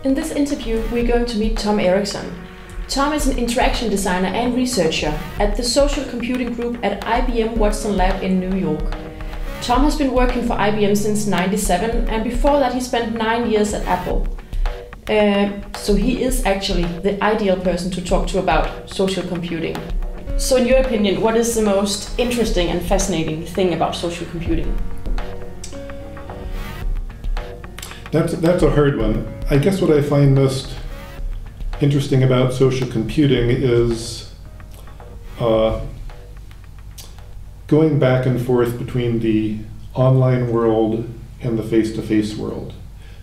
In this interview, we're going to meet Tom Erickson. Tom is an interaction designer and researcher at the social computing group at IBM Watson Lab in New York. Tom has been working for IBM since '97, and before that he spent 9 years at Apple. So he is actually the ideal person to talk to about social computing. So in your opinion, what is the most interesting and fascinating thing about social computing? That's a hard one. I guess what I find most interesting about social computing is going back and forth between the online world and the face-to-face world.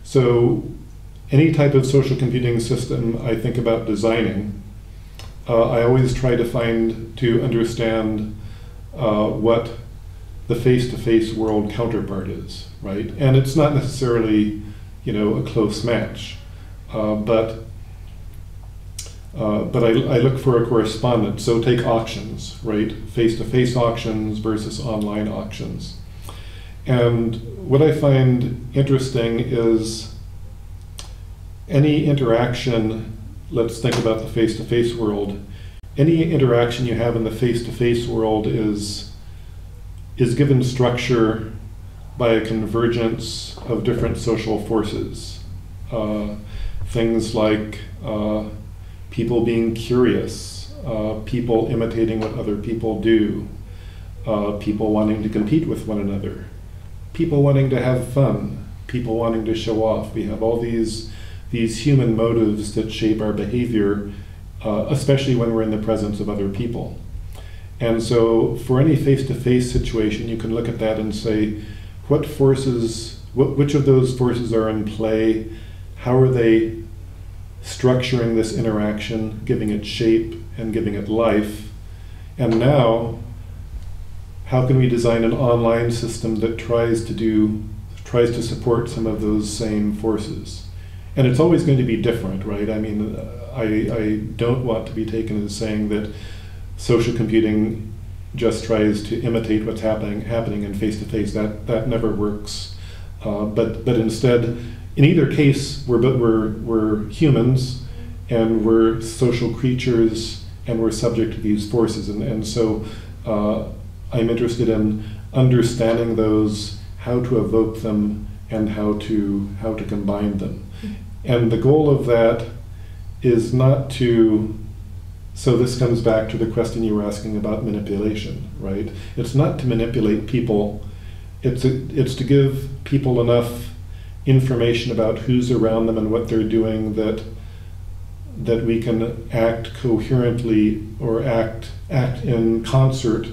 So any type of social computing system I think about designing, I always try to understand what the face-to-face world counterpart is, right? And it's not necessarily, a close match, but I look for a correspondence. So take auctions, right? Face-to-face auctions versus online auctions. And what I find interesting is any interaction, let's think about the face-to-face world, any interaction you have in the face-to-face world is given structure by a convergence of different social forces. Things like people being curious, people imitating what other people do, people wanting to compete with one another, people wanting to have fun, people wanting to show off. We have all these human motives that shape our behavior, especially when we're in the presence of other people. And so for any face-to-face situation, you can look at that and say, which of those forces are in play? How are they structuring this interaction, giving it shape and giving it life? And now, how can we design an online system that tries to support some of those same forces? And it's always going to be different, right? I mean, I don't want to be taken as saying that social computing just tries to imitate what's happening in face-to-face. That never works. But instead, in either case, we're humans, and we're social creatures, and we're subject to these forces. And so I'm interested in understanding those, how to evoke them, and how to combine them. And the goal of that is not to, so this comes back to the question you were asking about manipulation, right? It's not to manipulate people, it's to give people enough information about who's around them and what they're doing that we can act coherently or act in concert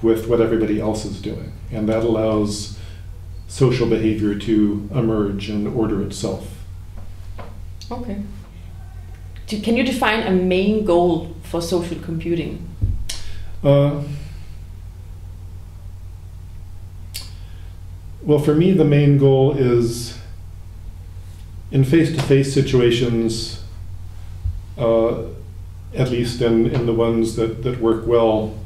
with what everybody else is doing. And that allows social behavior to emerge and order itself. Okay. Can you define a main goal for social computing? Well, for me, the main goal is in face-to-face situations, at least in the ones that work well,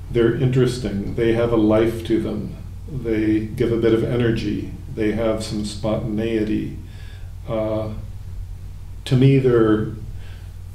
they're interesting. They have a life to them. They give a bit of energy. They have some spontaneity. To me, they're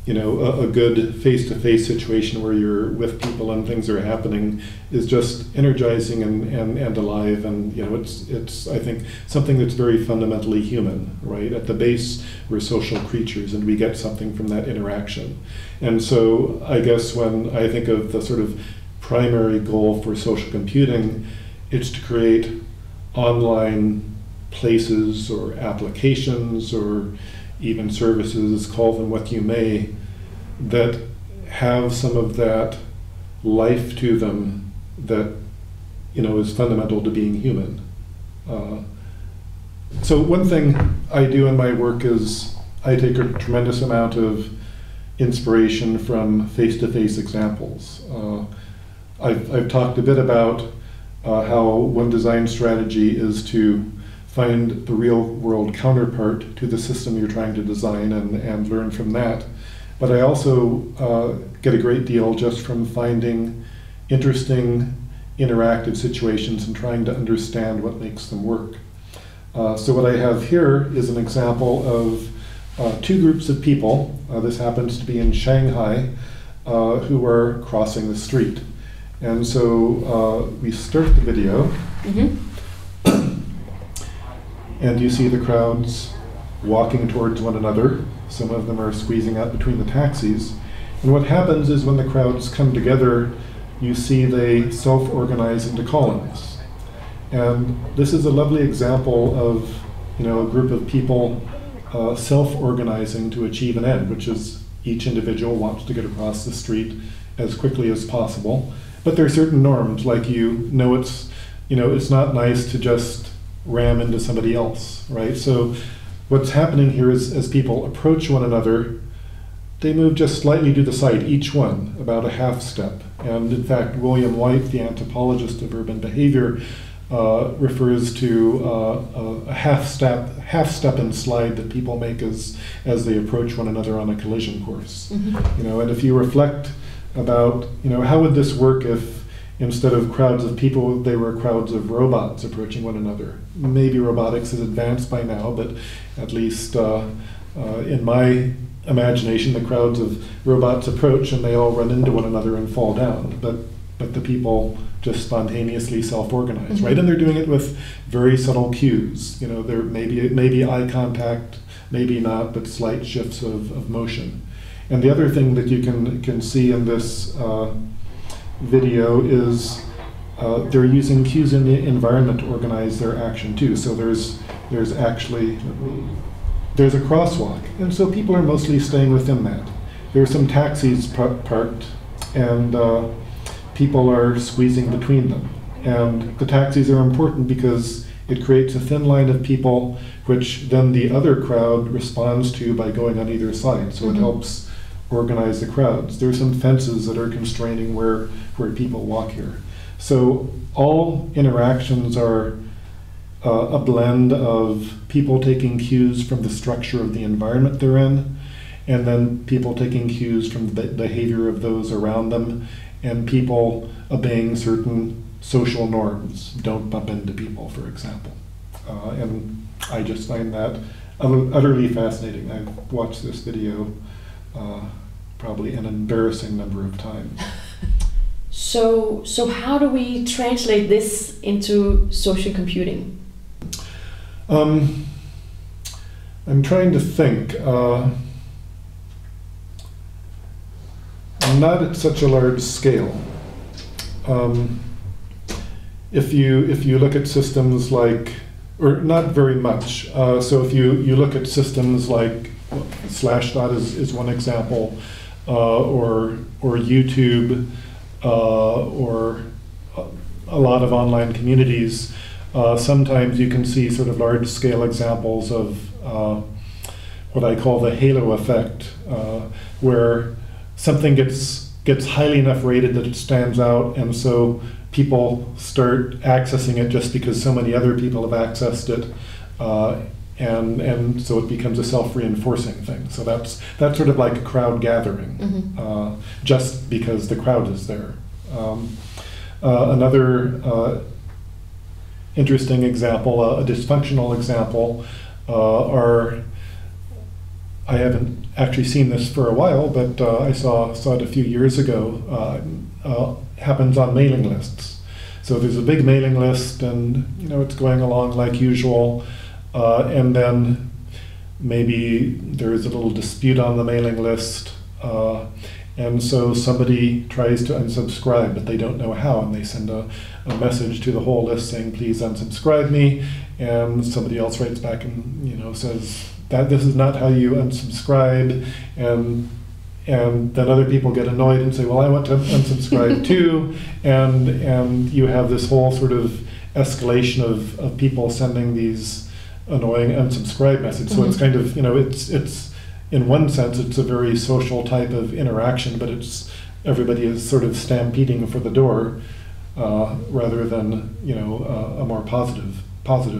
a good face-to-face situation where you're with people and things are happening is just energizing and alive, and it's I think something that's very fundamentally human, right? At the base, we're social creatures, and we get something from that interaction. And so I guess when I think of the sort of primary goal for social computing, it's to create online places or applications or even services, call them what you may, that have some of that life to them that is fundamental to being human. So one thing I do in my work is I take a tremendous amount of inspiration from face-to-face examples. I've talked a bit about how one design strategy is to find the real-world counterpart to the system you're trying to design and learn from that. But I also get a great deal just from finding interesting interactive situations and trying to understand what makes them work. So what I have here is an example of two groups of people, this happens to be in Shanghai, who are crossing the street. And so we start the video, and you see the crowds walking towards one another. Some of them are squeezing out between the taxis. And what happens is when the crowds come together, you see they self-organize into columns. And this is a lovely example of, a group of people self-organizing to achieve an end, which is each individual wants to get across the street as quickly as possible. But there are certain norms, like it's not nice to just ram into somebody else, right? So what's happening here is as people approach one another, they move just slightly to the side, each one, about a half step. And in fact, William White, the anthropologist of urban behavior, refers to a half step and slide that people make as they approach one another on a collision course. And if you reflect about, how would this work if instead of crowds of people, they were crowds of robots approaching one another? Maybe robotics is advanced by now, but at least in my imagination, the crowds of robots approach and they all run into one another and fall down. But the people just spontaneously self-organize, right? And they're doing it with very subtle cues. There maybe eye contact, maybe not, but slight shifts of motion. And the other thing that you can see in this video is they're using cues in the environment to organize their action too. So there's a crosswalk, and so people are mostly staying within that. There are some taxis parked, and people are squeezing between them. And the taxis are important because it creates a thin line of people, which then the other crowd responds to by going on either side. So it helps organize the crowds. There are some fences that are constraining where people walk here. So all interactions are a blend of people taking cues from the structure of the environment they're in, and then people taking cues from the behavior of those around them, and people obeying certain social norms. Don't bump into people, for example. And I just find that utterly fascinating. I've watched this video probably an embarrassing number of times. So how do we translate this into social computing? I'm trying to think. Not at such a large scale. If you look at systems like, or not very much. So if you look at systems like Slashdot is one example, or YouTube, or a lot of online communities. Sometimes you can see sort of large-scale examples of what I call the halo effect, where something gets highly enough rated that it stands out, and so people start accessing it just because so many other people have accessed it, and so it becomes a self-reinforcing thing. So that's sort of like a crowd gathering, just because the crowd is there. Another interesting example, a dysfunctional example, I haven't actually seen this for a while, but I saw it a few years ago, happens on mailing lists. So there's a big mailing list, and it's going along like usual, and then maybe there's a little dispute on the mailing list, and so somebody tries to unsubscribe, but they don't know how, and they send a message to the whole list saying, please unsubscribe me, and somebody else writes back and says that this is not how you unsubscribe, and then other people get annoyed and say, well, I want to unsubscribe too, and you have this whole sort of escalation of people sending these annoying unsubscribe messages. So it's kind of, it's in one sense, it's a very social type of interaction, but everybody is sort of stampeding for the door rather than, a more positive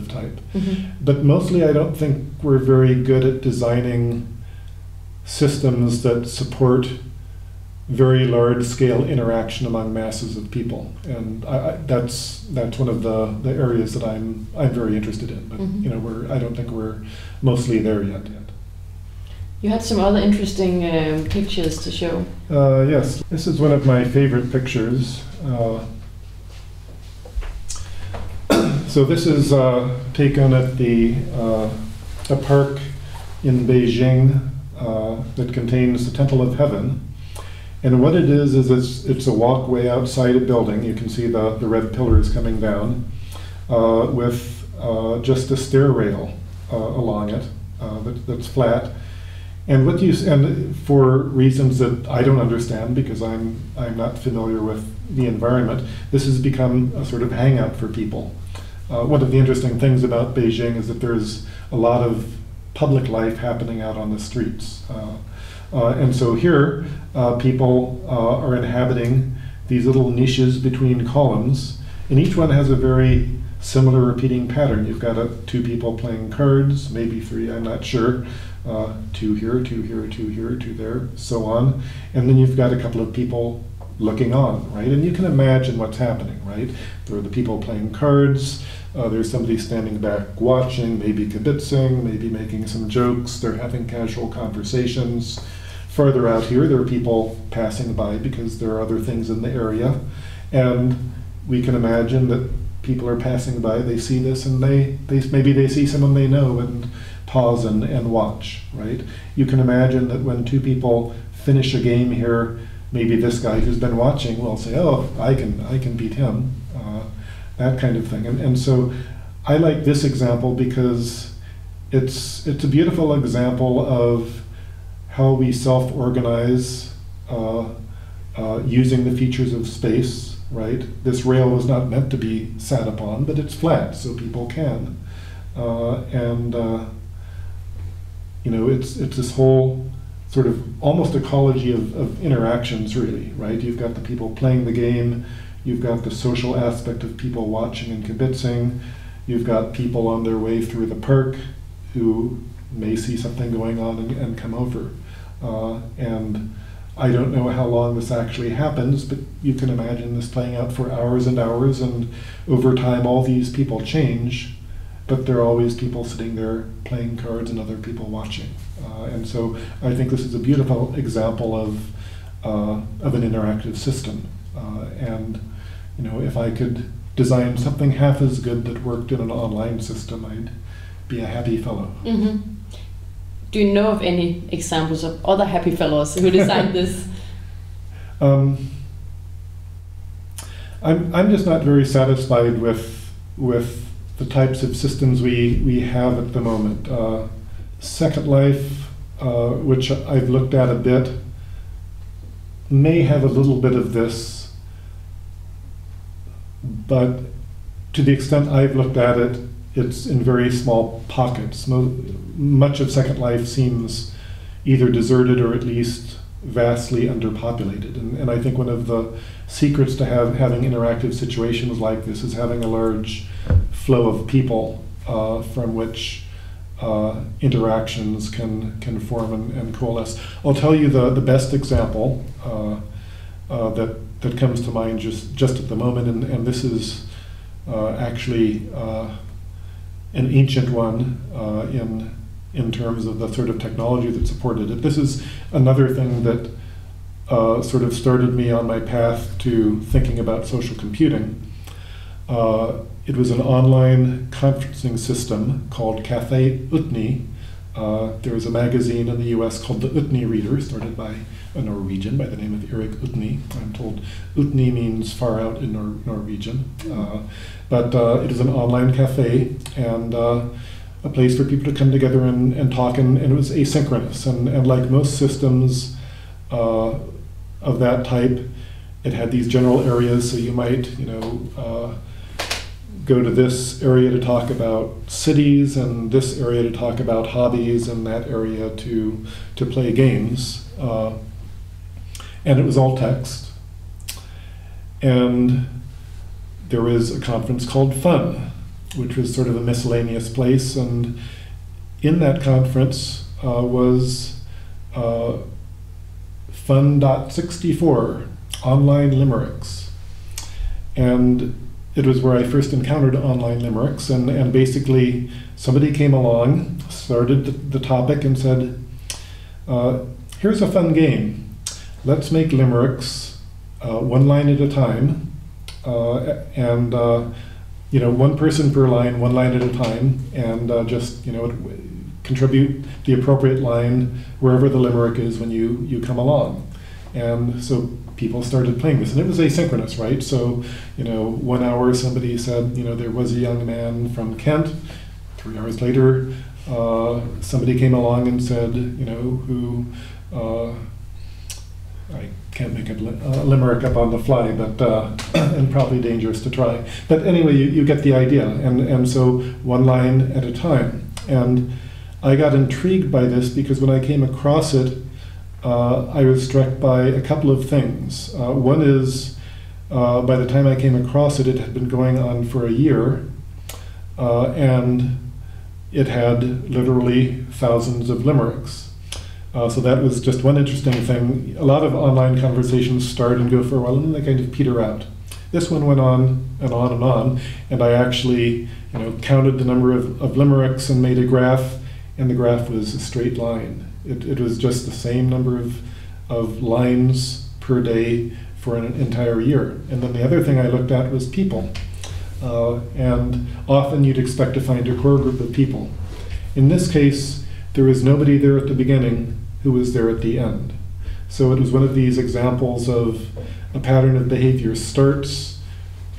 type. But mostly I don't think we're very good at designing systems that support very large-scale interaction among masses of people, and that's one of the areas that I'm very interested in. But I don't think we're mostly there yet. You had some other interesting pictures to show. Yes, this is one of my favorite pictures. So this is taken at a park in Beijing that contains the Temple of Heaven. And what it is it's a walkway outside a building. You can see the red pillars coming down with just a stair rail along it that's flat. And and for reasons that I don't understand, because I'm not familiar with the environment, this has become a sort of hangout for people. One of the interesting things about Beijing is that there's a lot of public life happening out on the streets. And so here, people are inhabiting these little niches between columns, and each one has a very similar repeating pattern. You've got two people playing cards, maybe three, I'm not sure. Two here, two here, two here, two there, so on. And then you've got a couple of people looking on, right? And you can imagine what's happening, right? There are the people playing cards, there's somebody standing back watching, maybe kibitzing, maybe making some jokes, they're having casual conversations. Farther out here, there are people passing by because there are other things in the area. And we can imagine that people are passing by, they see this, and maybe they see someone they know and pause and watch, right? You can imagine that when two people finish a game here, maybe this guy who's been watching will say, oh, I can beat him, that kind of thing. And so I like this example because it's a beautiful example of how we self-organize using the features of space, right? This rail was not meant to be sat upon, but it's flat, so people can. You know, it's this whole sort of almost ecology of interactions, really, right? You've got the people playing the game, you've got the social aspect of people watching and kibitzing, you've got people on their way through the park who may see something going on and come over. And I don't know how long this actually happens, but you can imagine this playing out for hours and hours, and over time all these people change, but there are always people sitting there playing cards and other people watching. And so I think this is a beautiful example of an interactive system. And you know, if I could design something half as good that worked in an online system, I'd be a happy fellow. Mm-hmm. Do you know of any examples of other happy fellows who designed this? I'm just not very satisfied with the types of systems we have at the moment. Second Life, which I've looked at a bit, may have a little bit of this, but to the extent I've looked at it, it's in very small pockets. Much of Second Life seems either deserted or at least vastly underpopulated. And I think one of the secrets to having interactive situations like this is having a large flow of people from which interactions can form and coalesce. I'll tell you the best example that comes to mind just at the moment, and this is actually an ancient one in terms of the sort of technology that supported it. This is another thing that sort of started me on my path to thinking about social computing. It was an online conferencing system called Cafe Utne. There was a magazine in the US called the Utne Reader, started by a Norwegian by the name of Erik Utne. I'm told Utne means far out in Norwegian. But it is an online cafe and a place for people to come together and talk, and it was asynchronous. And like most systems of that type, it had these general areas, so you might, go to this area to talk about cities, and this area to talk about hobbies, and that area to play games. And it was all text. And there was a conference called Fun, which was sort of a miscellaneous place. And in that conference was Fun.64, online limericks. And it was where I first encountered online limericks, and basically somebody came along, started the topic and said, here's a fun game. Let's make limericks one line at a time, and one person per line, one line at a time, and just contribute the appropriate line wherever the limerick is when you come along. And so people started playing this, and it was asynchronous, right? So 1 hour somebody said there was a young man from Kent. 3 hours later, somebody came along and said who. I can't make a limerick up on the fly, but and probably dangerous to try. But anyway, you get the idea, and so one line at a time. And I got intrigued by this because when I came across it, I was struck by a couple of things. One is, by the time I came across it, it had been going on for a year, and it had literally thousands of limericks. So that was just one interesting thing. A lot of online conversations start and go for a while, and then they kind of peter out. This one went on and on and on, and I actually counted the number of limericks and made a graph, and the graph was a straight line. It was just the same number of lines per day for an entire year. And then the other thing I looked at was people. And often you'd expect to find a core group of people. In this case, there was nobody there at the beginning who was there at the end. So it was one of these examples of a pattern of behavior starts,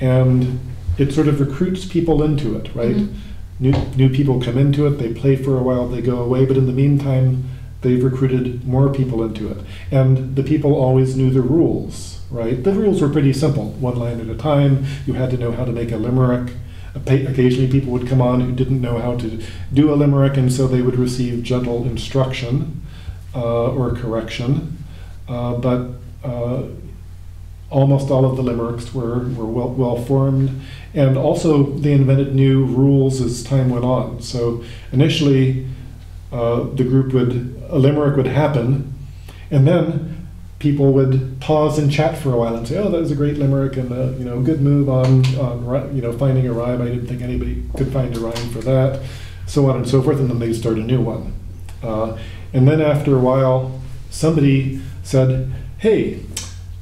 and it sort of recruits people into it, right? Mm-hmm. New people come into it, they play for a while, they go away, but in the meantime, they've recruited more people into it. And the people always knew the rules, right? The rules were pretty simple. One line at a time, you had to know how to make a limerick. Occasionally people would come on who didn't know how to do a limerick, and so they would receive gentle instruction or correction. But almost all of the limericks were well formed, and also they invented new rules as time went on. So initially the group a limerick would happen, and then people would pause and chat for a while and say, "Oh, that was a great limerick," and good move on finding a rhyme. I didn't think anybody could find a rhyme for that, so on and so forth, and then they'd start a new one. And then after a while, somebody said, "Hey,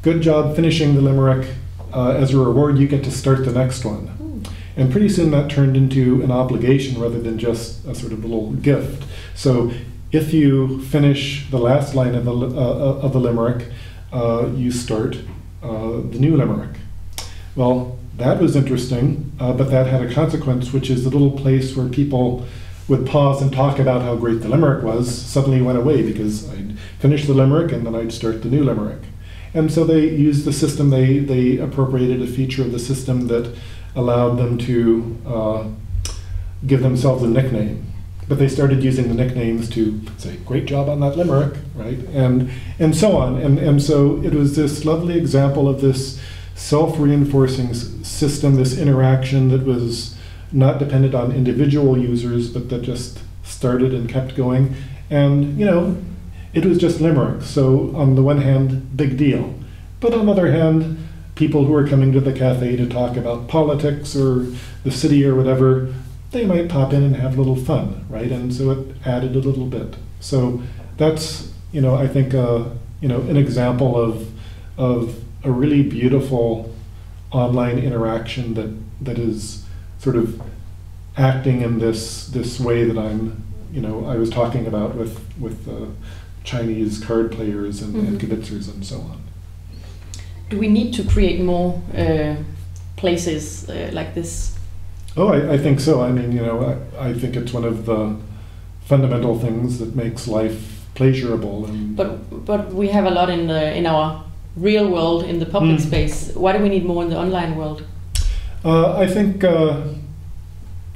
good job finishing the limerick. As a reward, you get to start the next one." And pretty soon that turned into an obligation rather than just a sort of little gift. So if you finish the last line of the limerick, you start the new limerick. Well, that was interesting, but that had a consequence, which is the little place where people would pause and talk about how great the limerick was suddenly went away, because I'd finish the limerick and then I'd start the new limerick. And so they used the system, they appropriated a feature of the system that allowed them to give themselves a nickname. But they started using the nicknames to say, "Great job on that limerick," right? And so on. And so it was this lovely example of this self-reinforcing system, this interaction that was not dependent on individual users, but that just started and kept going. And, it was just limericks. So on the one hand, big deal. But on the other hand, people who are coming to the cafe to talk about politics or the city or whatever, they might pop in and have a little fun, right? And so it added a little bit. So that's, I think, an example of a really beautiful online interaction that is sort of acting in this way that I was talking about with Chinese card players and kibitzers and so on. Do we need to create more places like this? Oh, I think so. I mean, I think it's one of the fundamental things that makes life pleasurable. And but we have a lot in our real world, in the public space. Why do we need more in the online world? I think a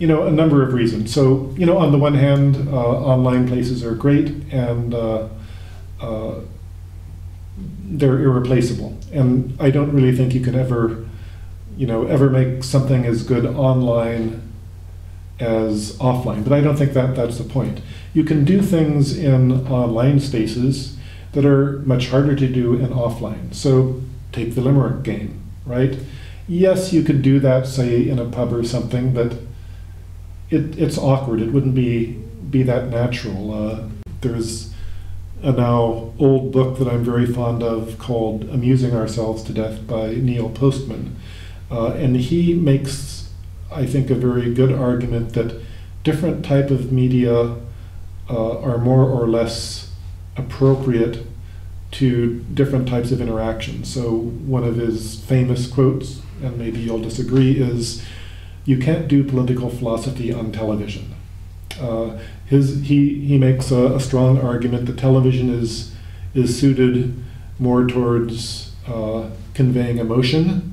number of reasons. So on the one hand, online places are great, and they're irreplaceable. And I don't really think you can ever make something as good online as offline. But I don't think that's the point. You can do things in online spaces that are much harder to do in offline. So take the limerick game, right? Yes, you could do that, say, in a pub or something, but it's awkward. It wouldn't be that natural. There's a now old book that I'm very fond of called Amusing Ourselves to Death by Neil Postman. And he makes, I think, a very good argument that different type of media are more or less appropriate to different types of interactions. So one of his famous quotes, and maybe you'll disagree, is, "You can't do political philosophy on television." He makes a strong argument that television is suited more towards conveying emotion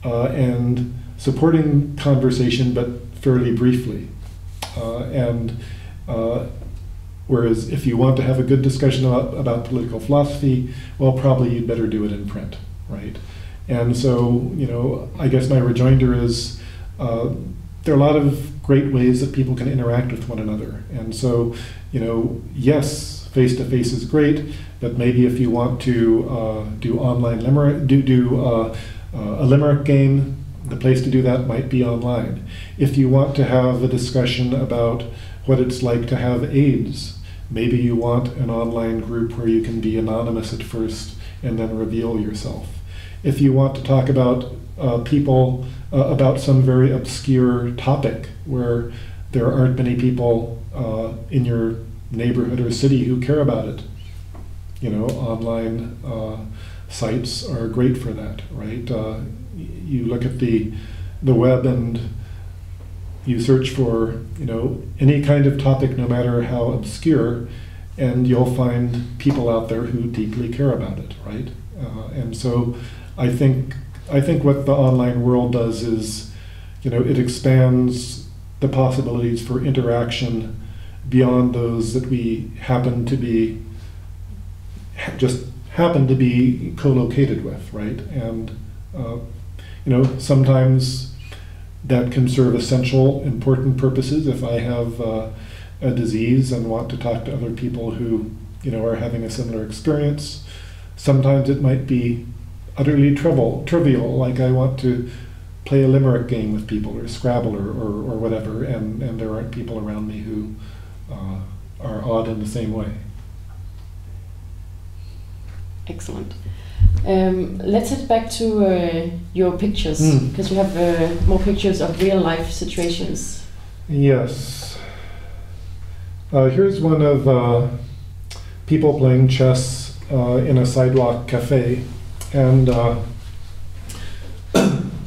and supporting conversation, but fairly briefly. Whereas if you want to have a good discussion about political philosophy, well, probably you'd better do it in print, right? And so, I guess my rejoinder is there are a lot of great ways that people can interact with one another. And so, yes, face-to-face is great, but maybe if you want to do online limerick, a limerick game, the place to do that might be online. If you want to have a discussion about what it's like to have AIDS, maybe you want an online group where you can be anonymous at first and then reveal yourself. If you want to talk about people about some very obscure topic where there aren't many people in your neighborhood or city who care about it, online sites are great for that, right? You look at the web and you search for any kind of topic, no matter how obscure, and you'll find people out there who deeply care about it, right? And so I think what the online world does is, it expands the possibilities for interaction beyond those that we happen to be co-located with, right? And sometimes that can serve essential, important purposes. If I have a disease and want to talk to other people who, are having a similar experience, sometimes it might be utterly trivial, like I want to play a limerick game with people, or Scrabble, or whatever, and there aren't people around me who are odd in the same way. Excellent. Let's head back to your pictures, because you have more pictures of real life situations. Yes. Here's one of people playing chess in a sidewalk cafe, and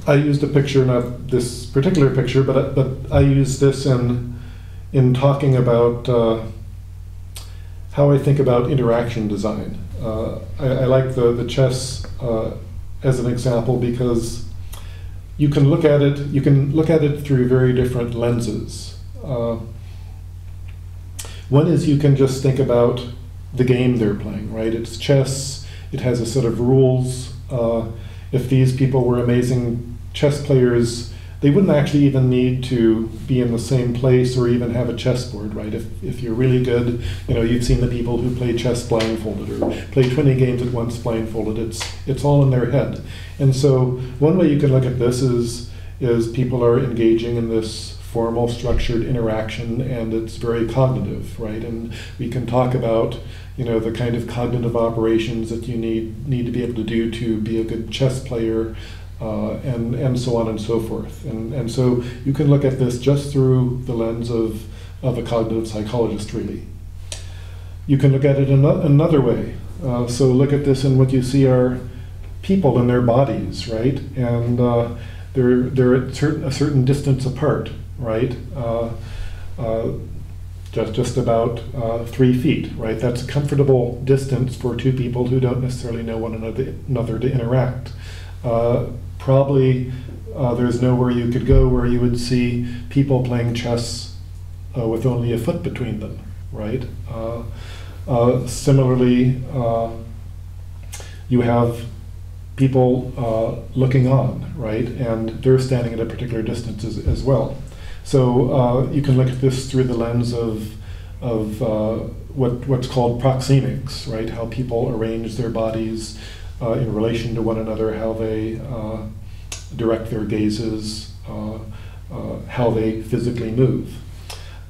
I used a picture, not this particular picture, but I used this in talking about how I think about interaction design. I like the chess as an example because you can look at it through very different lenses. One is you can just think about the game they're playing, right? It's chess, it has a set of rules. If these people were amazing chess players, they wouldn't actually even need to be in the same place or even have a chessboard, right? If you're really good, you've seen the people who play chess blindfolded or play 20 games at once blindfolded. It's all in their head. And so one way you can look at this is people are engaging in this formal, structured interaction, and it's very cognitive, right? And we can talk about, the kind of cognitive operations that you need to be able to do to be a good chess player, and so on and so forth. And so you can look at this just through the lens of a cognitive psychologist, really. You can look at it another way. So look at this, and what you see are people and their bodies, right? And they're at a certain distance apart, right? Just about 3 feet, right? That's a comfortable distance for two people who don't necessarily know one another to interact. Probably there's nowhere you could go where you would see people playing chess with only a foot between them, right? Similarly, you have people looking on, right? And they're standing at a particular distance as well. So you can look at this through the lens of what's called proxemics, right? How people arrange their bodies in relation to one another, how they direct their gazes, how they physically move.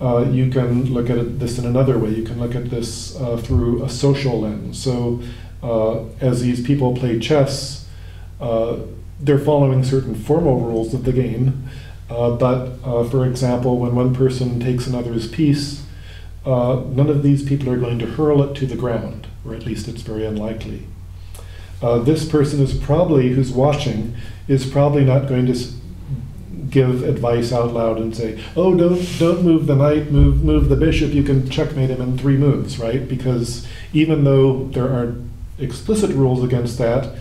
You can look at this in another way. You can look at this through a social lens. So as these people play chess, they're following certain formal rules of the game. But for example, when one person takes another's piece, none of these people are going to hurl it to the ground, or at least it's very unlikely. This person is probably, who's watching, is probably not going to give advice out loud and say, oh, don't move the knight, move the bishop, you can checkmate him in 3 moves, right? Because even though there aren't explicit rules against that,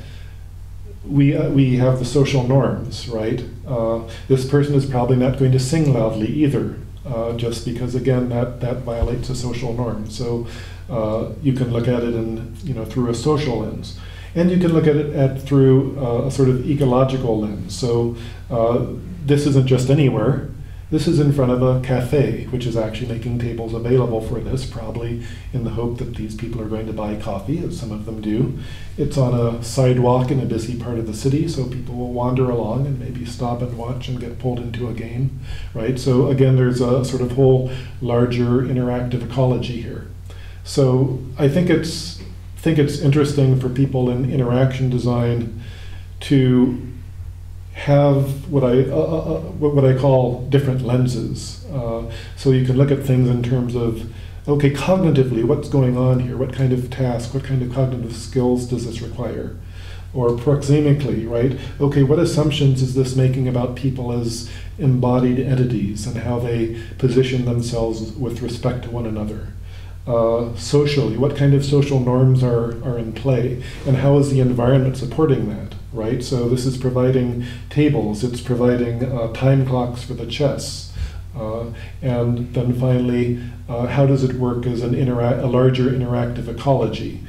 we have the social norms, right? This person is probably not going to sing loudly either, just because, again, that violates a social norm. So you can look at it in, through a social lens. And you can look at it through a sort of ecological lens. So this isn't just anywhere. This is in front of a cafe, which is actually making tables available for this, probably in the hope that these people are going to buy coffee, as some of them do. It's on a sidewalk in a busy part of the city, so people will wander along and maybe stop and watch and get pulled into a game, right? So again, there's a sort of whole larger interactive ecology here. So I think it's interesting for people in interaction design to have what I call different lenses. So you can look at things in terms of, okay, cognitively, what's going on here? What kind of task, what kind of cognitive skills does this require? Or proxemically, right? Okay, what assumptions is this making about people as embodied entities and how they position themselves with respect to one another? Socially, what kind of social norms are in play, and how is the environment supporting that, right? So this is providing tables, it's providing time clocks for the chess, and then finally, how does it work as a larger interactive ecology?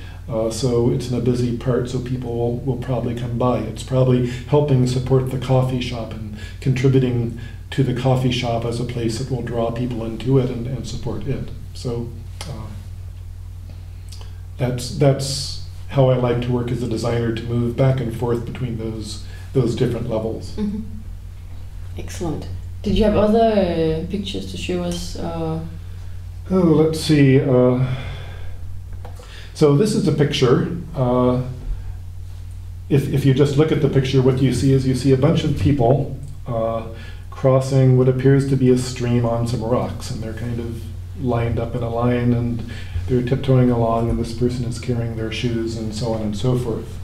So it's in a busy part, so people will probably come by. It's probably helping support the coffee shop and contributing to the coffee shop as a place that will draw people into it and support it. So that's how I like to work as a designer, to move back and forth between those different levels. Mm-hmm. Excellent. Did you have other pictures to show us? Let's see. So this is a picture. If you just look at the picture, what you see is you see a bunch of people crossing what appears to be a stream on some rocks, and they're kind of lined up in a line, and they're tiptoeing along, and this person is carrying their shoes, and so on and so forth.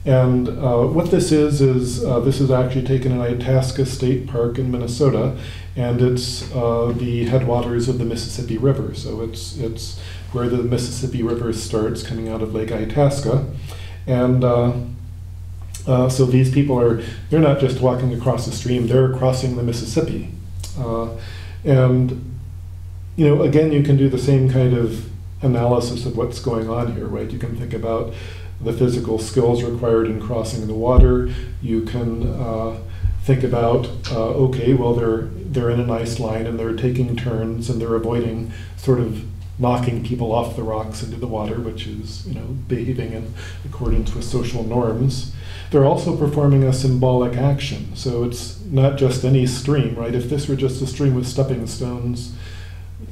And what this is this is actually taken in Itasca State Park in Minnesota, and it's the headwaters of the Mississippi River. So it's where the Mississippi River starts, coming out of Lake Itasca. And so these people they're not just walking across the stream, they're crossing the Mississippi. And again, you can do the same kind of analysis of what's going on here, right? You can think about the physical skills required in crossing the water. You can think about, okay, well, they're in a nice line and they're taking turns and they're avoiding sort of knocking people off the rocks into the water, which is, behaving in accordance with social norms. They're also performing a symbolic action. So it's not just any stream, right? If this were just a stream with stepping stones,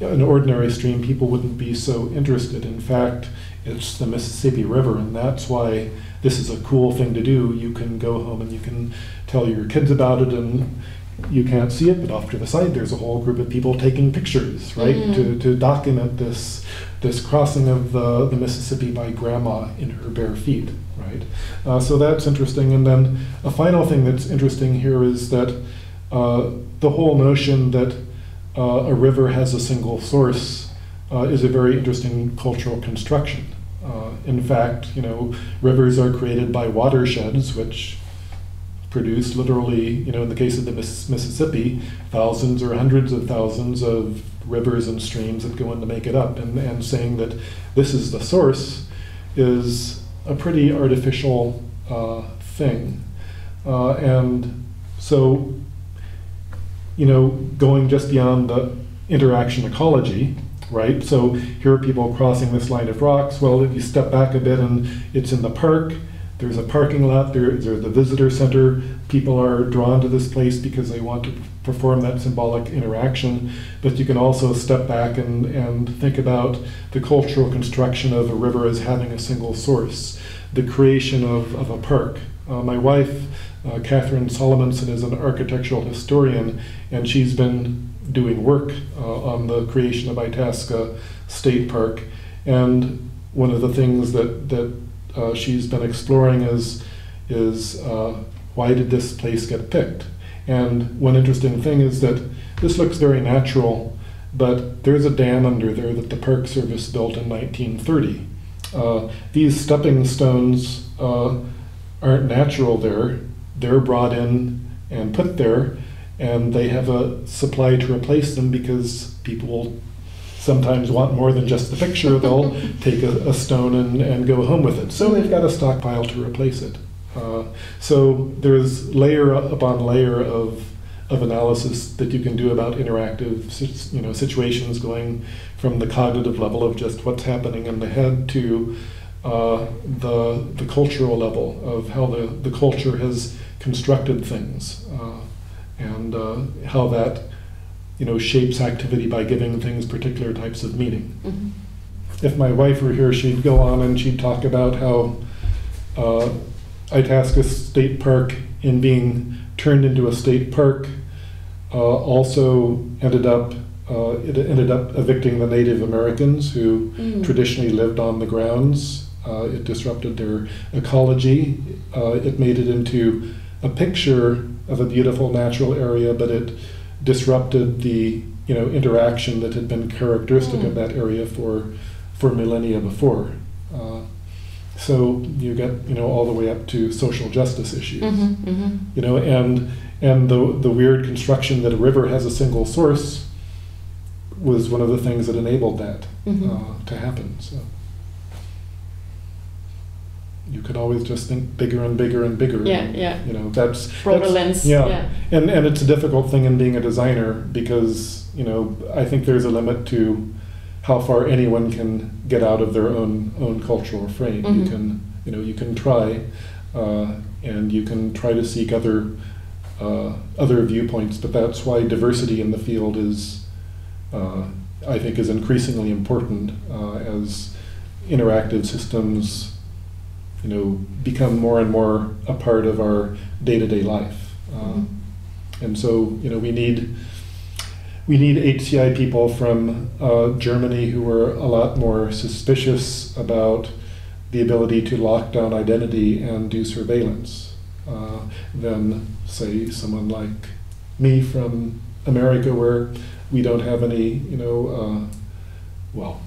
an ordinary stream, people wouldn't be so interested. In fact, it's the Mississippi River, and that's why this is a cool thing to do. You can go home and you can tell your kids about it, and you can't see it, but off to the side there's a whole group of people taking pictures, right? Mm-hmm. to document this crossing of the Mississippi by grandma in her bare feet, right? So that's interesting. And then a final thing that's interesting here is that the whole notion that a river has a single source is a very interesting cultural construction. In fact, rivers are created by watersheds, which produce literally, in the case of the Mississippi, thousands or hundreds of thousands of rivers and streams that go in to make it up. And saying that this is the source is a pretty artificial thing. And so, going just beyond the interaction ecology, right? So here are people crossing this line of rocks. Well, if you step back a bit and it's in the park, there's a parking lot, there's the visitor center. People are drawn to this place because they want to perform that symbolic interaction. But you can also step back and think about the cultural construction of a river as having a single source, the creation of a park. My wife, Catherine Solomonson, is an architectural historian, and she's been doing work on the creation of Itasca State Park. And one of the things that she's been exploring is why did this place get picked? And one interesting thing is that this looks very natural, but there's a dam under there that the Park Service built in 1930. These stepping stones aren't natural there. They're brought in and put there, and they have a supply to replace them because people will sometimes want more than just the picture. They'll take a stone and go home with it. So they've got a stockpile to replace it. So there's layer upon layer of analysis that you can do about interactive situations, going from the cognitive level of just what's happening in the head to the cultural level of how the culture has constructed things, and how that shapes activity by giving things particular types of meaning. Mm-hmm. If my wife were here, she'd go on and she'd talk about how Itasca State Park, in being turned into a state park, also ended up evicting the Native Americans who traditionally lived on the grounds. It disrupted their ecology. It made it into a picture of a beautiful natural area, but it disrupted the interaction that had been characteristic of that area for millennia before. So you get all the way up to social justice issues, and the weird construction that a river has a single source was one of the things that enabled that to happen. So you could always just think bigger and bigger and bigger. That's broader lens. And it's a difficult thing in being a designer because I think there's a limit to how far anyone can get out of their own cultural frame. You can try, and you can try to seek other viewpoints, but that's why diversity in the field is, I think, is increasingly important as interactive systems become more and more a part of our day-to-day life. And so, we need HCI people from Germany who are a lot more suspicious about the ability to lock down identity and do surveillance than, say, someone like me from America, where we don't have any, well,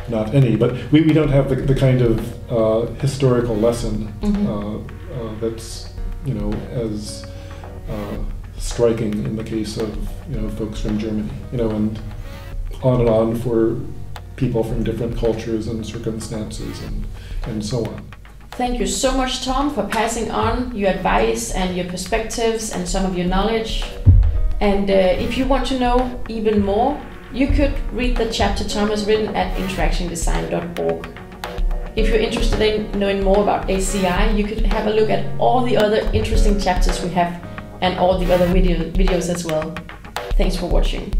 not any, but we don't have the kind of historical lesson that's as striking in the case of folks from Germany, and on for people from different cultures and circumstances and so on. Thank you so much, Tom, for passing on your advice and your perspectives and some of your knowledge. And if you want to know even more, you could read the chapter Tom has written at interactiondesign.org. If you're interested in knowing more about ACI, you could have a look at all the other interesting chapters we have and all the other videos as well. Thanks for watching.